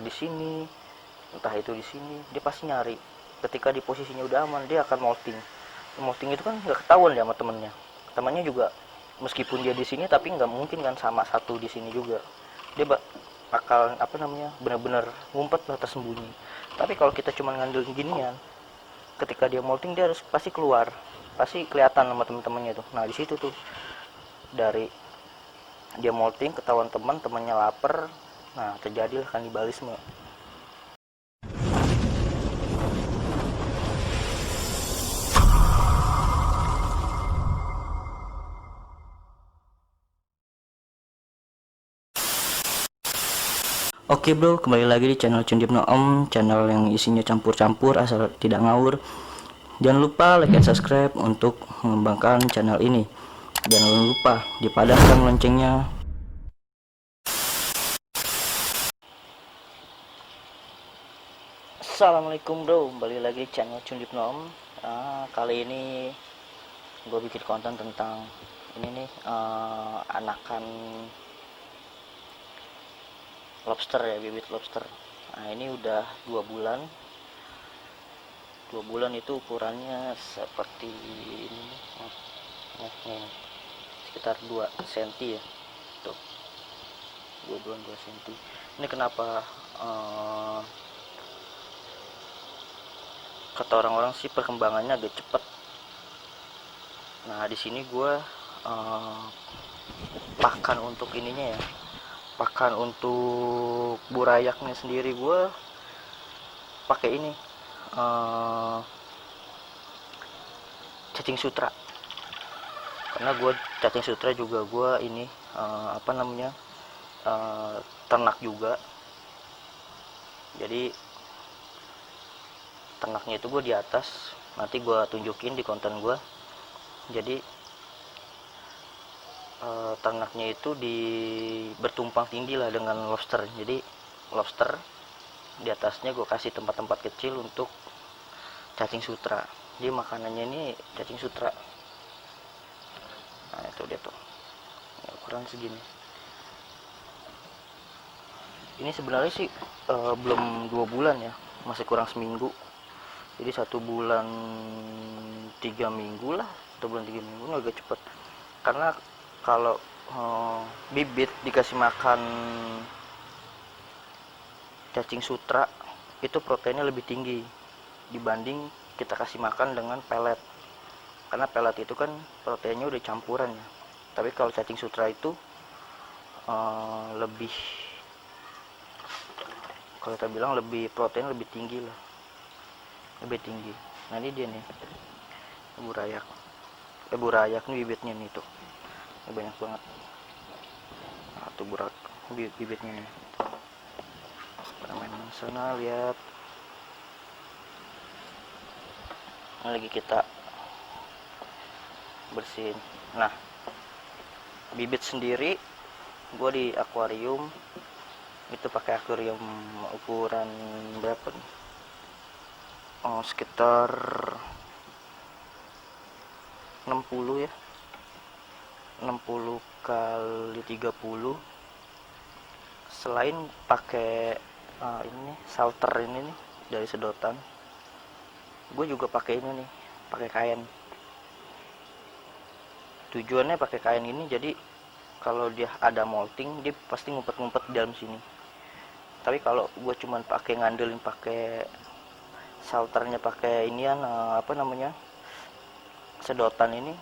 di sini, entah itu di sini, dia pasti nyari. Ketika di posisinya udah aman, dia akan molting. Molting itu kan nggak ketahuan ya sama temennya juga, meskipun dia di sini tapi nggak mungkin kan sama satu di sini juga. Dia bakal benar-benar ngumpet lah, tersembunyi. Tapi kalau kita cuma ngandelin ginian, ketika dia molting dia harus pasti keluar, pasti kelihatan sama teman-temannya tuh. Nah di situ tuh, dari dia molting ketahuan temannya lapar, nah terjadilah kanibalisme. Oke bro, kembali lagi di channel Cundip Noom, channel yang isinya campur-campur asal tidak ngawur. Jangan lupa like dan subscribe untuk mengembangkan channel ini. Jangan lupa dipadamkan loncengnya. Assalamualaikum bro, kembali lagi di channel Cundip Noom. Kali ini gue bikin konten tentang ini nih, anakan lobster ya, bibit lobster. Nah ini udah 2 bulan. 2 bulan itu ukurannya seperti ini, nih, sekitar 2 cm ya, tuh 2 bulan 2 cm. Ini kenapa kata orang-orang sih perkembangannya agak cepet. Nah di sini gue pakan untuk ininya ya, pakan untuk burayaknya sendiri gue pakai ini, cacing sutra. Karena gue cacing sutra juga gue ini ternak juga, jadi ternaknya itu gue di atas, nanti gue tunjukin di konten gue. Jadi ternaknya itu bertumpang tinggi lah dengan lobster. Jadi lobster di atasnya gue kasih tempat-tempat kecil untuk cacing sutra. Jadi makanannya ini cacing sutra. Nah itu dia tuh, ukuran segini. Ini sebenarnya sih belum 2 bulan ya, masih kurang seminggu. Jadi 1 bulan 3 minggu lah, 1 bulan 3 minggu agak cepet. Karena kalau bibit dikasih makan cacing sutra itu proteinnya lebih tinggi dibanding kita kasih makan dengan pelet. Karena pelet itu kan proteinnya udah campuran ya. Tapi kalau cacing sutra itu lebih, kalau kita bilang lebih protein lebih tinggi lah, lebih tinggi. Nah ini dia nih, burayak nih bibitnya nih tuh, ini banyak banget. Nah tuh bibitnya nih, main sana lihat. Ini lagi kita bersihin. Nah bibit sendiri gue di akuarium itu pakai akuarium ukuran berapa nih, sekitar 60 ya, 60 kali 30. Selain pakai ini salter ini nih dari sedotan, gue juga pakai ini nih, pakai kain. Tujuannya pakai kain ini jadi kalau dia ada molting dia pasti ngumpet-ngumpet di dalam sini. Tapi kalau gue cuman pakai ngandelin pakai salternya, pakai inian sedotan ini,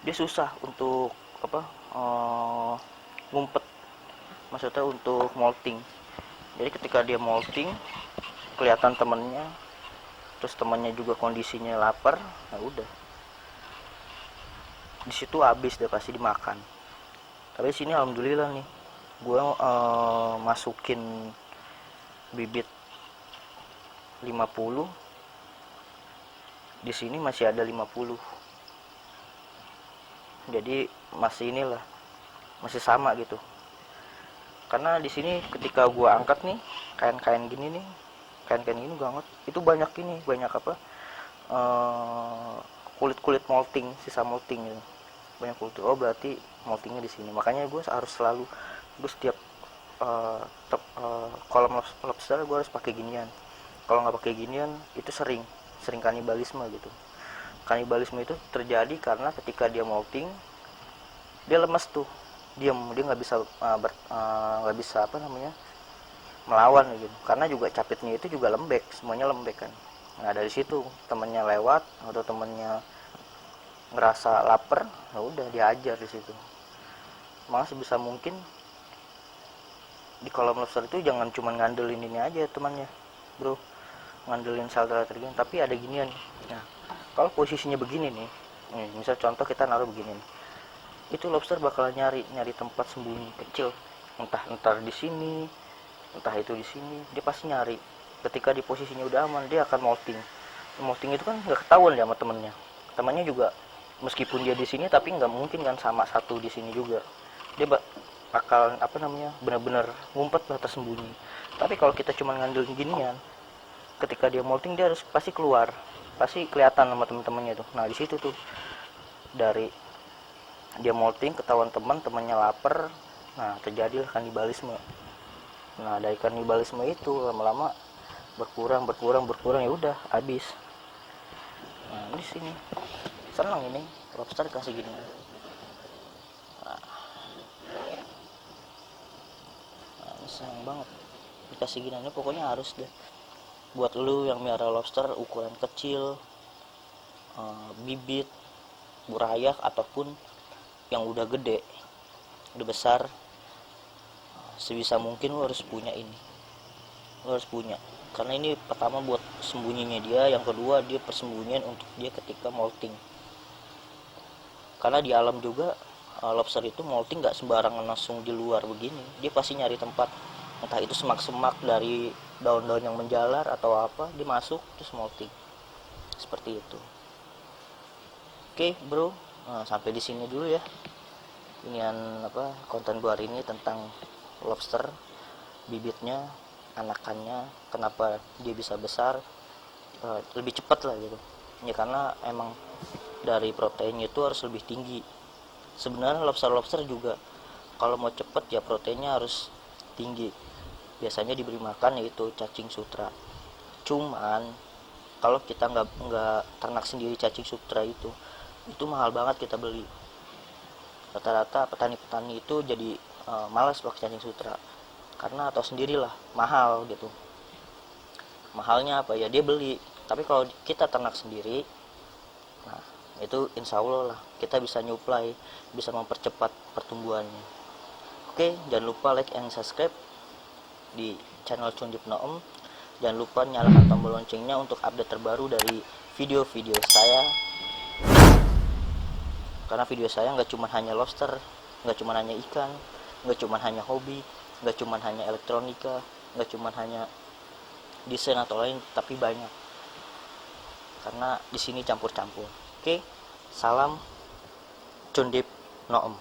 dia susah untuk ngumpet, maksudnya untuk molting. Jadi ketika dia molting kelihatan temennya, terus temannya juga kondisinya lapar, nah udah di situ habis dia pasti dimakan. Tapi sini alhamdulillah nih, gue masukin bibit 50, di sini masih ada 50. Jadi masih inilah, masih sama gitu. Karena di sini ketika gue angkat nih kain-kain gini nih, kain-kain gini gue angkat, itu banyak ini, banyak kulit-kulit molting, sisa molting gitu. Banyak kulit. Oh berarti moltingnya di sini. Makanya gue harus selalu, gue setiap kalau lobster gue harus pakai ginian, kalau nggak pakai ginian itu sering kanibalisme gitu. Kanibalisme itu terjadi karena ketika dia molting dia lemes tuh, dia nggak bisa nggak bisa apa namanya melawan gitu, karena juga capitnya itu juga lembek, semuanya lembek kan. Nah dari situ temennya lewat atau temennya ngerasa lapar, ya udah diajar di situ. Makanya sebisa mungkin di kolam lobster itu jangan cuma ngandelin ini aja temannya bro, ngandelin shelter gini, tapi ada ginian. Nah kalau posisinya begini nih, misal contoh kita naruh begini nih, itu lobster bakal nyari tempat sembunyi kecil, entah di sini, entah itu di sini, dia pasti nyari. Ketika di posisinya udah aman, dia akan molting itu kan nggak ketahuan ya sama temannya juga, meskipun dia di sini tapi nggak mungkin kan sama satu di sini juga, dia bakal apa namanya benar-benar ngumpet lah, tersembunyi. Tapi kalau kita cuma ngandelin ginian, ketika dia molting dia harus pasti keluar, pasti kelihatan sama teman-temannya tuh. Nah di situ tuh dari dia molting ketahuan temannya lapar, nah terjadilah kanibalisme. Nah dari kanibalisme itu lama-lama berkurang, ya udah habis. Nah di sini senang ini lobster kasih gini. Nah, senang banget dikasih gini, ini pokoknya harus deh buat lu yang miara lobster ukuran kecil, bibit, burayak ataupun yang udah gede, udah besar. Sebisa mungkin lu harus punya ini, lu harus punya, karena ini pertama buat sembunyinya dia, yang kedua dia persembunyian untuk dia ketika molting. Karena di alam juga lobster itu molting nggak sembarangan langsung di luar begini, dia pasti nyari tempat, entah itu semak-semak dari daun-daun yang menjalar atau apa, dia masuk terus molting seperti itu. Oke bro, sampai di sini dulu ya inian konten gua hari ini tentang lobster, bibitnya, anakannya, kenapa dia bisa besar, lebih cepat lah gitu ya, karena emang dari proteinnya itu harus lebih tinggi. Sebenarnya lobster juga kalau mau cepet ya proteinnya harus tinggi, biasanya diberi makan yaitu cacing sutra. Cuman kalau kita nggak ternak sendiri cacing sutra itu mahal banget kita beli. Rata-rata petani-petani itu jadi malas pakai cacing sutra, karena atau sendirilah mahal gitu. Mahalnya apa ya, dia beli. Tapi kalau kita ternak sendiri, nah itu insya Allah lah kita bisa nyuplai, bisa mempercepat pertumbuhannya. Oke, jangan lupa like and subscribe di channel Cundip Noem. Jangan lupa nyalakan tombol loncengnya untuk update terbaru dari video-video saya, karena video saya nggak cuma hanya lobster, nggak cuma hanya ikan, nggak cuma hanya hobi, nggak cuma hanya elektronika, nggak cuma hanya desain atau lain, tapi banyak, karena di sini campur-campur. Oke, salam Cundip Noem.